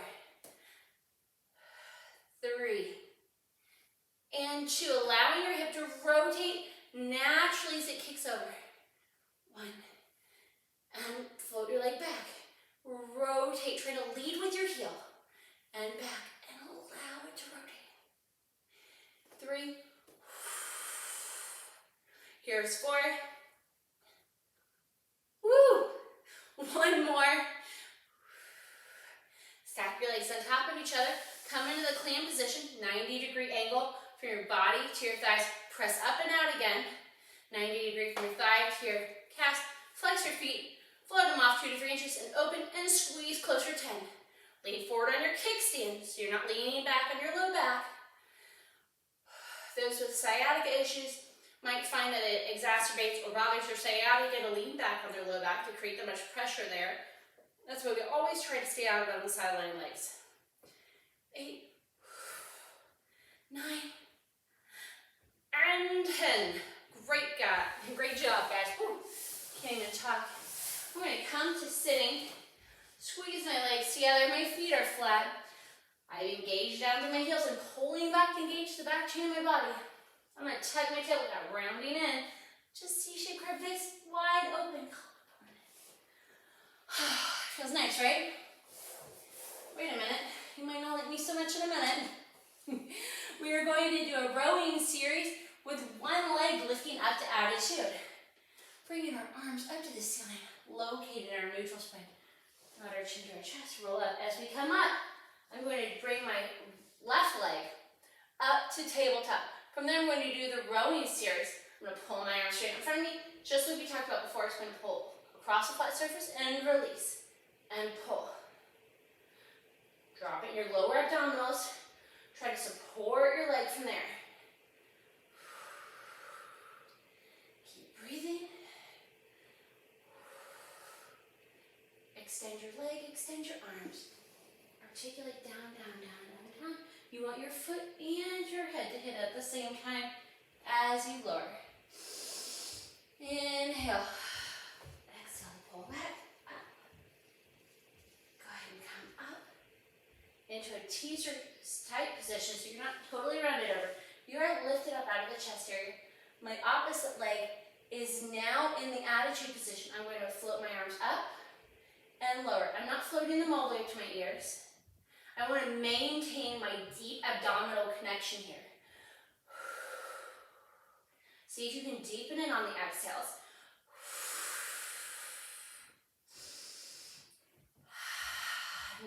3, and 2. Allowing your hip to rotate naturally as it kicks over. 1, and float your leg back. Rotate, try to lead with your heel and back and allow it to rotate. 3. Here's 4. Woo! 1 more. Stack your legs on top of each other. Come into the clam position, 90-degree angle from your body to your thighs. Press up and out again. 90 degree from your thigh to your calves. Flex your feet. Float them off 2 to 3 inches and open and squeeze closer 10. Lean forward on your kickstand so you're not leaning back on your low back. Those with sciatica issues might find that it exacerbates or bothers their sciatica to lean back on their low back to create that much pressure there. That's why we always try to stay out on the sideline legs. 8, 9, and 10. Great job, guys. Woo. Can't even talk. I'm going to come to sitting, squeeze my legs together, my feet are flat. I've engaged down to my heels and pulling back to engage the back chain of my body. I'm going to tuck my tail without rounding in. Just C-shape crab face, wide open. Feels nice, right? Wait a minute. You might not like me so much in a minute. We are going to do a rowing series with one leg lifting up to attitude. Bringing our arms up to the ceiling, located in our neutral spine. Not our chin to our chest, roll up. As we come up, I'm going to bring my left leg up to tabletop. From there, I'm going to do the rowing series. I'm going to pull my arms straight in front of me, just like we talked about before. It's going to pull across the flat surface and release, and pull. Drop in your lower abdominals. Try to support your leg from there. Keep breathing. Extend your leg, extend your arms. Articulate down, down, down, down, down. You want your foot and your head to hit at the same time as you lower. Inhale. Exhale, pull back. Up. Go ahead and come up into a teaser tight position so you're not totally rounded over. You are lifted up out of the chest area. My opposite leg is now in the attitude position. I'm going to float my arms up and lower. I'm not floating them all the way to my ears. I want to maintain my deep abdominal connection here. See if you can deepen it on the exhales.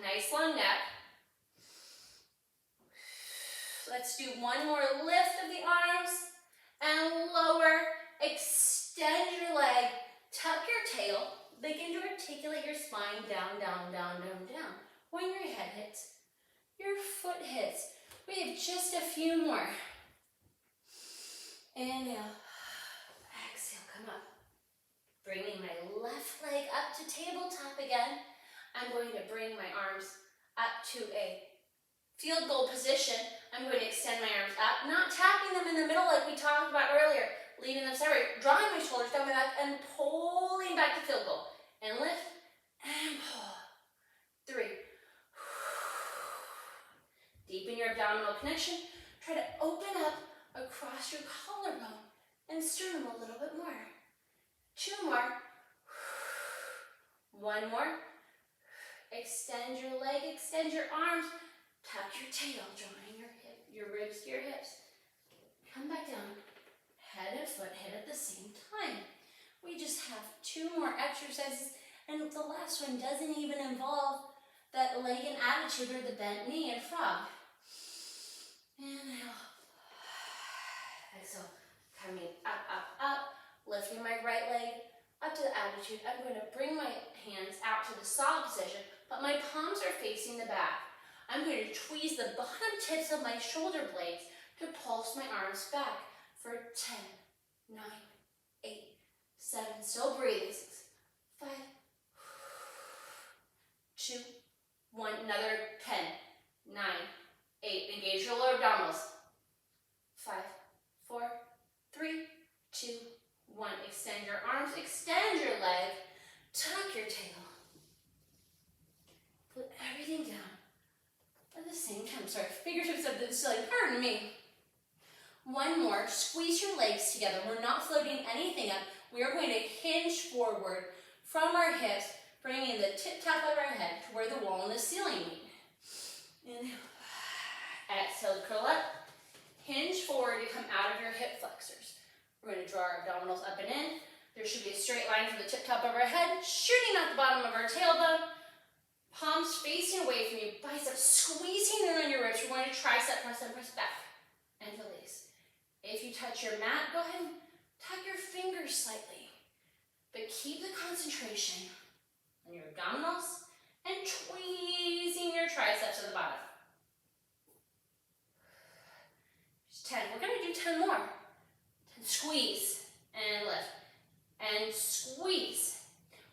Nice long neck. Let's do one more lift of the arms and lower. Extend your leg, tuck your tail, begin to articulate your spine down, down, down, down, down. When your head hits, your foot hits. We have just a few more. Inhale, exhale, come up. Bringing my left leg up to tabletop again. I'm going to bring my arms up to a field goal position. I'm going to extend my arms up, not tapping them in the middle like we talked about earlier, leaving them separate, drawing my shoulders down my back and pulling back to field goal. And lift and pull. 3. Deepen your abdominal connection. Try to open up across your collarbone and sternum a little bit more. 2 more. 1 more. Extend your leg, extend your arms. Tuck your tail, drawing your ribs to your hips. Come back down. Head and foot hit at the same time. We just have 2 more exercises, and the last one doesn't even involve that leg in attitude or the bent knee and frog. Inhale. Exhale. Coming up, up, up. Lifting my right leg up to the attitude. I'm going to bring my hands out to the saw position, but my palms are facing the back. I'm going to tweeze the bottom tips of my shoulder blades to pulse my arms back for 10, 9, 8, 7, still breathing, 6, 5, 2, 1, another 10, 9, 8, engage your lower abdominals, 5, 4, 3, 2, 1, extend your arms, extend your leg, tuck your tail, put everything down at the same time. Sorry, fingertips up to the ceiling, pardon me. 1 more, squeeze your legs together. We're not floating anything up. We are going to hinge forward from our hips, bringing the tip top of our head to where the wall and the ceiling meet. Inhale. Exhale, curl up. Hinge forward to come out of your hip flexors. We're going to draw our abdominals up and in. There should be a straight line from the tip top of our head, shooting out the bottom of our tailbone. Palms facing away from you, biceps squeezing in on your ribs. We're going to tricep press and press back and release. If you touch your mat, go ahead and tuck your fingers slightly, but keep the concentration on your abdominals and tweezing your triceps at the bottom. Just 10. We're going to do 10 more. 10. Squeeze and lift and squeeze.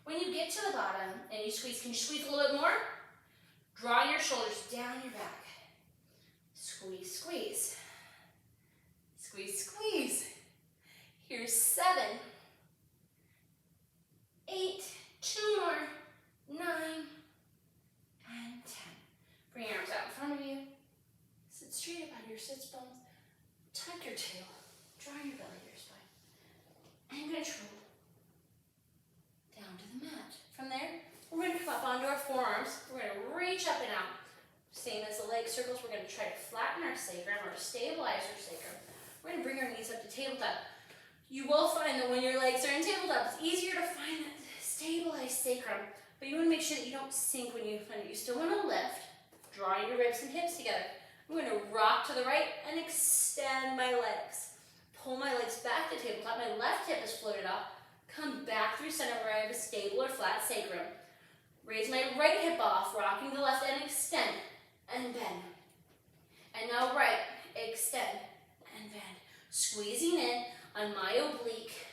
When you get to the bottom and you squeeze, can you squeeze a little bit more? Draw your shoulders down your back. Squeeze, squeeze. Squeeze, squeeze. Here's 7, 8, 2 more, 9, and 10. Bring your arms out in front of you. Sit straight up on your sits bones. Tuck your tail. Draw your belly to your spine. And control. Down to the mat. From there, we're going to come up onto our forearms. We're going to reach up and out. Same as the leg circles, we're going to try to flatten our sacrum or stabilize our sacrum. We're going to bring our knees up to tabletop. You will find that when your legs are in tabletop, it's easier to find that stabilized sacrum. But you want to make sure that you don't sink when you find it. You still want to lift, drawing your ribs and hips together. I'm going to rock to the right and extend my legs. Pull my legs back to tabletop. My left hip is floated off. Come back through center where I have a stable or flat sacrum. Raise my right hip off, rocking the left and extend and bend. And now right, extend and bend. Squeezing in on my oblique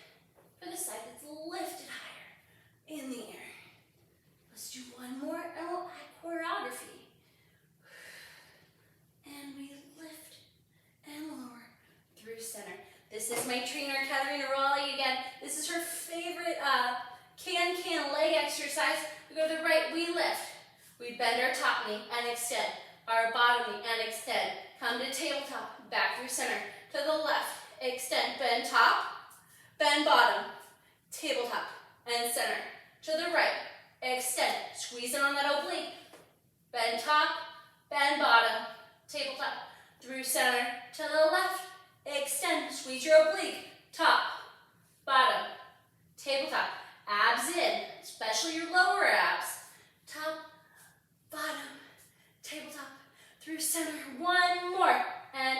for the side that's lifted higher in the air. Let's do 1 more and we'll add choreography. And we lift and lower through center. This is my trainer, Katarina Raleigh again. This is her favorite can leg exercise. We go to the right, we lift. We bend our top knee and extend. Our bottom knee and extend. Come to tabletop, back through center. To the left, extend, bend top, bend bottom, tabletop, and center. To the right, extend, squeeze in on that oblique, bend top, bend bottom, tabletop, through center. To the left, extend, squeeze your oblique, top, bottom, tabletop, abs in, especially your lower abs, top, bottom, tabletop, through center. 1 more, and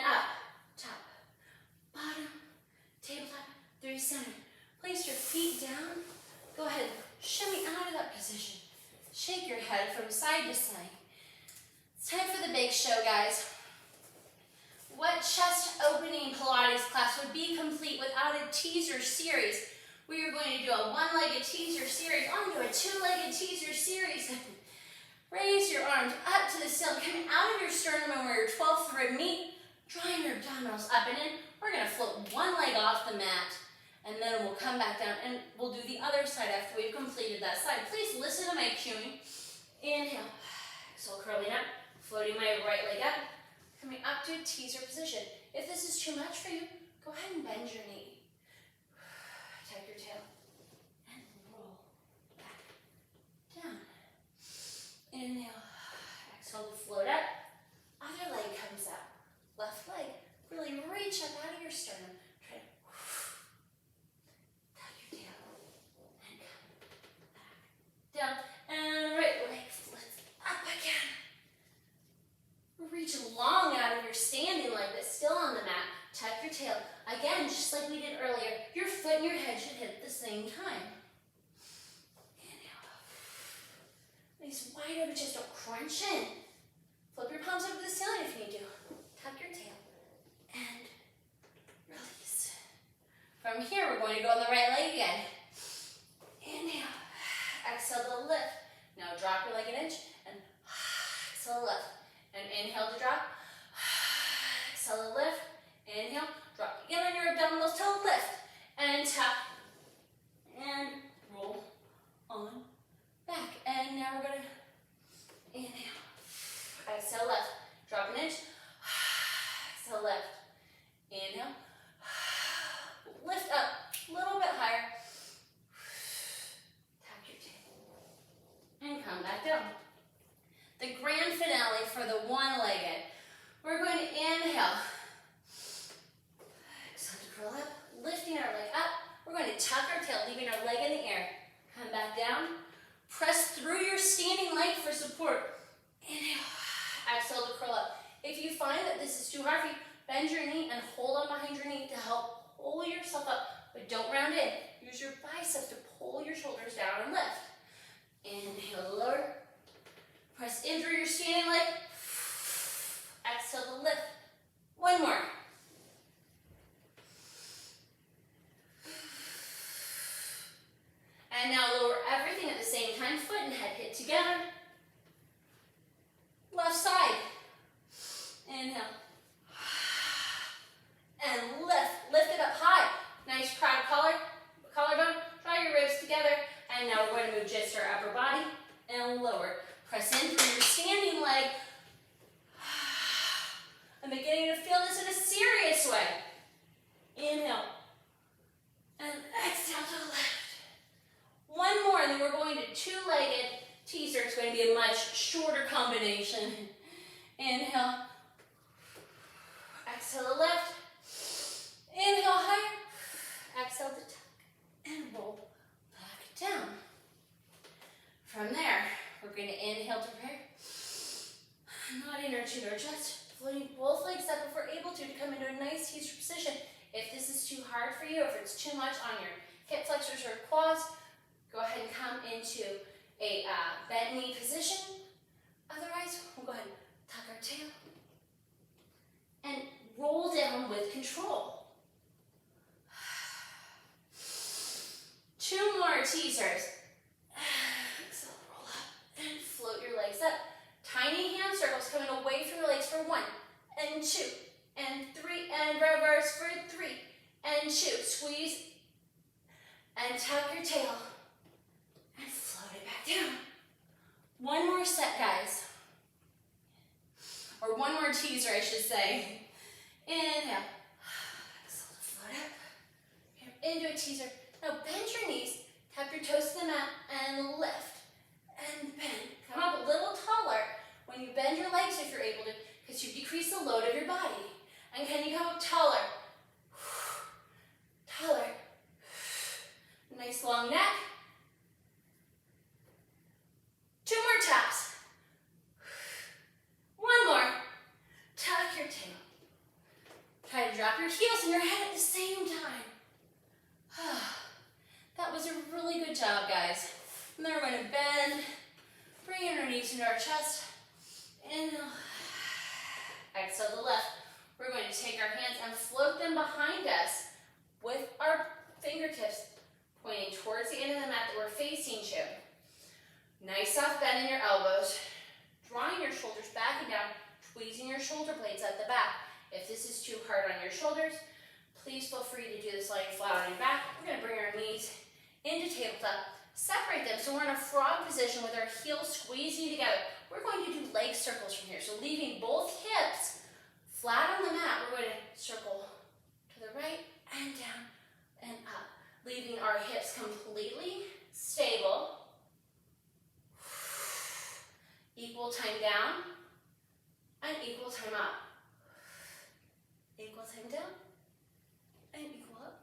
position. Shake your head from side to side. It's time for the big show, guys. What chest opening Pilates class would be complete without a teaser series? We are going to do a one-legged teaser series onto a two-legged teaser series. Raise your arms up to the ceiling, coming out of your sternum and where your 12th rib meet, drawing your abdominals up and in. We're going to float one leg off the mat, and then we'll come back down, and we'll do the other side after we've completed that side. Please listen to my cueing. Inhale, exhale, curling up, floating my right leg up, coming up to a teaser position. If this is too much for you, go ahead and bend your knee. Tuck your tail and roll back down. Inhale, exhale to float up. Other leg comes up. Left leg, really reach up out of your sternum. Try to tuck your tail and come back down. And right leg flips up again. Reach long out of your standing leg, but still on the mat. Tuck your tail. Again, just like we did earlier, your foot and your head should hit at the same time. Inhale. Nice wide open chest, don't crunch in. Flip your palms over the ceiling if you need to. Tuck your tail and release. From here, we're going to go on the right leg again. Inhale. Exhale to lift. Now drop your leg an inch and exhale to lift. And inhale to drop. Exhale to lift. Inhale. Drop again on your abdominals to lift. And tap. And roll on back. And now we're going to inhale. Exhale left. Drop an inch. Exhale left. Inhale. Lift up a little bit higher. Tap your tail. And come back down. The grand finale for the one-legged. We're going to inhale. Exhale to curl up. Lifting our leg up. We're going to tuck our tail, leaving our leg in the air. Come back down. Press through your standing leg for support. Inhale. Exhale to curl up. If you find that this is too hard for you, bend your knee and hold on behind your knee to help pull yourself up, but don't round in. Use your biceps to pull your shoulders down and lift. Inhale, lower. Press in through your standing leg. Exhale to lift. One more. And now lower everything at the same time. Foot and head hit together. Left side. Inhale. And lift. Lift it up high. Nice proud collarbone. Draw your ribs together. And now we're going to move just our upper body and lower. Press in through your standing leg. I'm beginning to feel this in a serious way. Inhale. And exhale to lift. One more, and then we're going to two-legged teaser. It's going to be a much shorter combination. Inhale. Exhale to lift. Inhale higher. Exhale to tuck. And roll back down. From there, we're going to inhale to prayer. Not inner chin or chest. Floating both legs up if we're able to come into a nice teaser position. If this is too hard for you, if it's too much on your hip flexors or quads, go ahead and come into a bent knee position. Otherwise, we'll go ahead and tuck our tail and roll down with control. 2 more teasers. Exhale, roll up and float your legs up. Tiny hand circles coming away from your legs for 1 and 2 and 3 and reverse for 3 and 2. Squeeze and tuck your tail and float it back down. 1 more set, guys. Or 1 more teaser, I should say. Inhale. Exhale to float up. Here, into a teaser. Now bend your knees, tap your toes to the mat, and lift. And bend. Come up a little taller when you bend your legs if you're able to, because you decrease the load of your body. And can you come up taller? Taller. Nice long neck. 2 more taps. 1 more. Tuck your tail. Try to drop your heels and your head at the same time. Bring our knees into our chest. Inhale. Exhale the left. We're going to take our hands and float them behind us with our fingertips pointing towards the end of the mat that we're facing to. Nice soft bend in your elbows. Drawing your shoulders back and down, tweezing your shoulder blades at the back. If this is too hard on your shoulders, please feel free to do this lying flat on your back. We're going to bring our knees into tabletop. Separate them so we're in a frog position with our heels squeezing together. We're going to do leg circles from here. So leaving both hips flat on the mat, we're going to circle to the right and down and up. Leaving our hips completely stable. Equal time down and equal time up. Equal time down and equal up.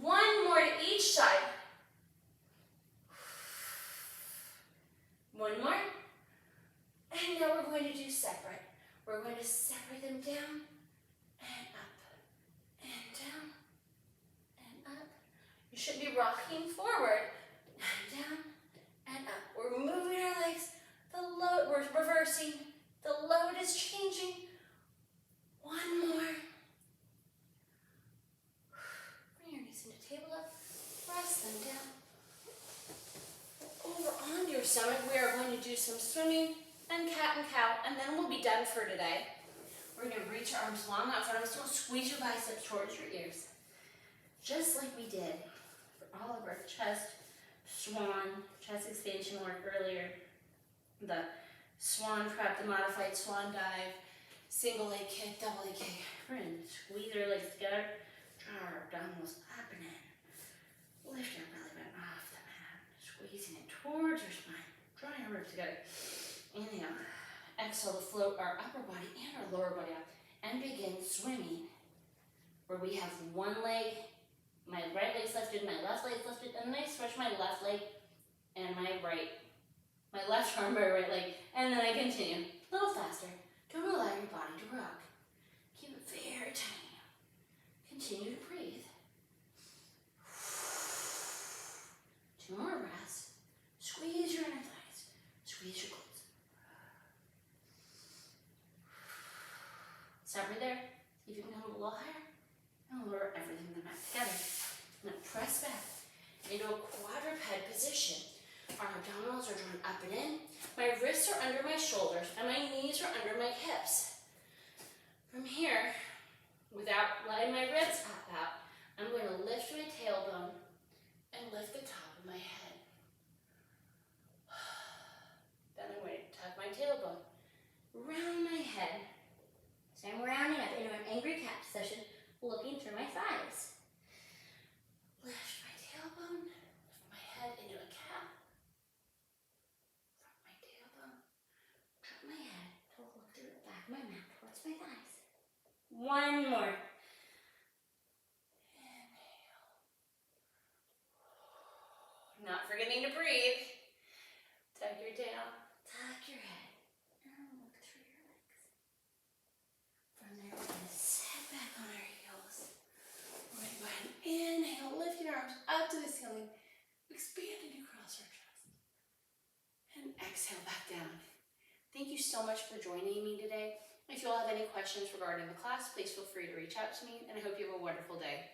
One more to each side. One more. And now we're going to do separate. We're going to separate them down and up and down and up. You should be rocking forward and down and up. We're moving our legs. The load, we're reversing. The load is changing. One more. Bring your knees into tabletop. Press them down. Over onto your stomach, we are going to do some swimming and cat and cow, and then we'll be done for today. We're going to reach our arms long out front of us. Don't squeeze your biceps towards your ears. Just like we did for all of our chest, swan, chest expansion work earlier. The swan prep, the modified swan dive, single leg kick, double leg kick. We're going to squeeze our legs together, draw our abdominals up and in. Lift our belly button off the mat, squeezing it towards our spine, drawing our ribs together. Inhale. Exhale to float our upper body and our lower body up and begin swimming where we have one leg, my right leg's lifted, my left leg's lifted, and then I stretch my left leg and my left arm, my right leg, and then I continue. A little faster. Don't allow your body to rock. Keep it very tiny. Continue to breathe. 2 more breaths. Squeeze your inner thighs. Squeeze your glutes. Stop right there. See if you can come a little higher. And lower everything in the mat together. Now press back into a quadruped position. Our abdominals are drawn up and in. My wrists are under my shoulders and my knees are under my hips. From here, without letting my ribs pop out, I'm going to lift my tailbone and lift the top of my head. Then I'm going to tuck my tailbone, round my head. So I'm rounding up into an angry cat position, looking through my thighs. Lift my tailbone, lift my head into a cat. Front my tailbone, drop my head to look through the back of my mouth towards my thighs. One more. Inhale. Not forgetting to breathe. Tuck your tail, tuck your head, and look through your legs. From there, we're going to sit back on our heels. We're going to go ahead and inhale, lifting our arms up to the ceiling, expanding across our chest. And exhale back down. Thank you so much for joining me today. If you all have any questions regarding the class, please feel free to reach out to me, and I hope you have a wonderful day.